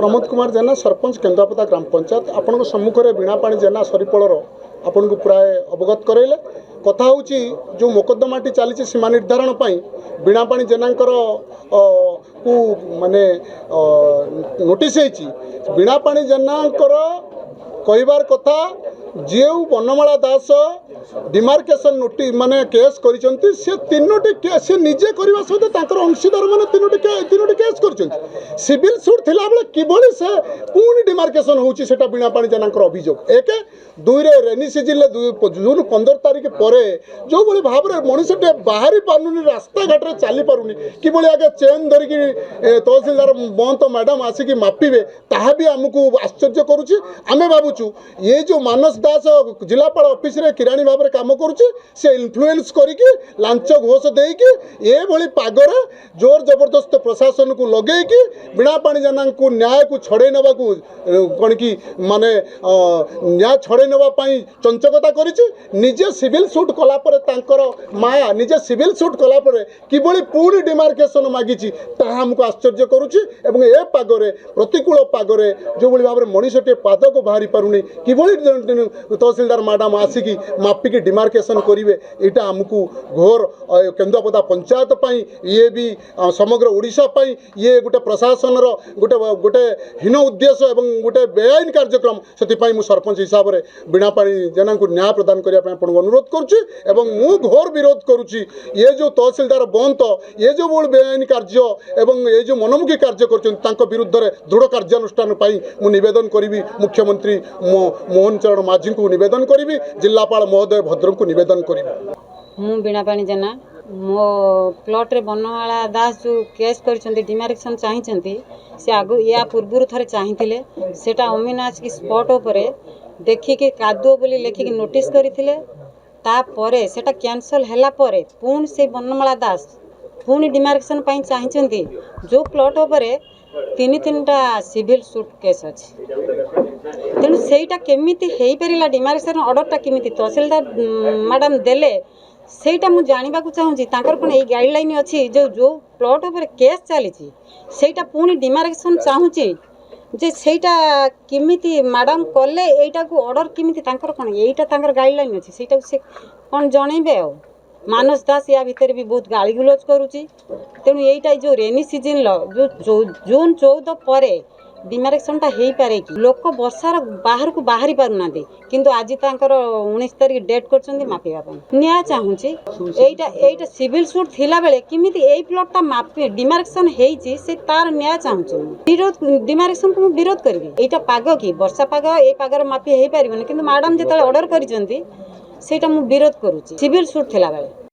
प्रमोद कुमार जेना सरपंच केन्दुआपदा ग्राम पंचायत आपण सम्मुखें वीणापाणी जेना सरीपलर आपन को प्राय अवगत करैले कथा हूँ जो मोकदमाटी चली सीमा निर्धारण वीणापाणी जेनाकर को माने नोटिस वीणापाणी जेनाकर कहबार कथा जो वनमाला दास डिमार्केशन नोटिस माने केस करिसंती से तीनोटी केस से निजे करबा सहित तांकर अंशीदार माने तीनोटी केस करिसंती सिविल सूट थिला बेले किभली से पूर्ण डिमार्केशन होउची सेटा वीणापाणी जेनाकर अभियोग एक दुई रे रेनी सीजन ले जून 15 तारिख पर जो भली भाव रे मनुष्यटे बाहरी पारुनी रास्ता घाट रे चली पारुनी किभली आगे चेन धरिकी तहसीलदार बंत मैडम आसिक मापिबे ताहा भी हमको आश्चर्य करूची आमे भाबुचु ये जो मानस दास जिलापाल ऑफिस रे किराणी भाव में काम करुचे से इन्फ्लुएंस करके लांच घोष देकी ये भली पागरे जोर जबरदस्त प्रशासन को लगेकी वीणापाणी जेना को न्याय को छड़े नवा को कौन कि माने न्याय छड़े नापी चंचकता निजे सिविल सूट कलापर तांकर माया निजे सिविल सूट कलापर किभली पूरी डिमार्केशन मागिची ताहा हमको आश्चर्य करुची एवं ए पागरे प्रतिकूल पागरे जो भली भाव में मनुष्यटे पाद को बाहरी पारुनी किभली तहसीलदार मैडम आसिकी मापिकी डिमार्केशन करेंगे यहाँ आमको घोर केन्दुआपदा पंचायत पाई ये भी समग्र ओडिशा पाई ये गोटे प्रशासन गोटे गोटे हीन उद्देश्य एवं गोटे बेआईन कार्यक्रम से सरपंच हिसाब से वीणापाणी जेना को न्याय प्रदान करने अनुरोध करुच्ची मु घोर विरोध करुच्ची ये जो तहसीलदार बंत ये जो बड़ बेआईन कार्य एवं ये जो मनमुखी कार्य कर विरुद्ध दृढ़ कार्यानुष्ठान मु निवेदन करी मुख्यमंत्री मोहन चरण माझी को निवेदन करी जिलापाल महोदय भद्र को निवेदन करी मु वीणापाणी जेना मो प्लॉट रे बनवाला दास जो केस कर डिमार्केशन चाहिए से आगु या पूर्व थे चाहिए सेटा अमीनाज की स्पॉट उपरे देखिकी कादुओ बोली लेखिकी नोटिस करथिले तापरे सेटा कैंसल हैला परे पुणी से बनमाला दास पुणी डिमार्केशन पाई चाहिए जो प्लॉट उपरे तीनटा सिविल सूट केस अच्छी तेणु सेटा केमिति हेई परिला डिमार्केशन ऑर्डरटा केमिति तहसीलदार मैडम देले सेटा मु जानिबा को चाहूँगी तांकर कोन ए गाइडलाइन अच्छी जो जो प्लॉट ऊपर केस चली सेटा पुणी डिमार्केशन चाहूँगी जे सेटा किमिति मैडम कले एटा को ऑर्डर किमिति तांकर कोन एटा तांकर गाइडलाइन अच्छी सेटा से कोन जणैबे आ मानस दास या भीतर भी बहुत गाली गुलोज करुची तेणु एटा जो रेनी सीजन जो जून 14 पर डिमार्केशन टा हो पारे कि लोक वर्षार बाहर को बाहरी पारुना किंतु आज तांकर 19 तारिख डेट कर मापिया न्याय चाहूँगी एटा सिविल सूट थिला बेले किमिति एई प्लॉटटा मापी डिमार्केशन हेइची से तार न्याय चाहूँगी विरोध डिमार्केशन को विरोध करी एटा पाग कि वर्षा पाग ए पागर मापी हो पारिबनी किंतु मैडम जेतले ऑर्डर करिसेंती सेटा मु विरोध करूची सिविल सूट थिला बेले।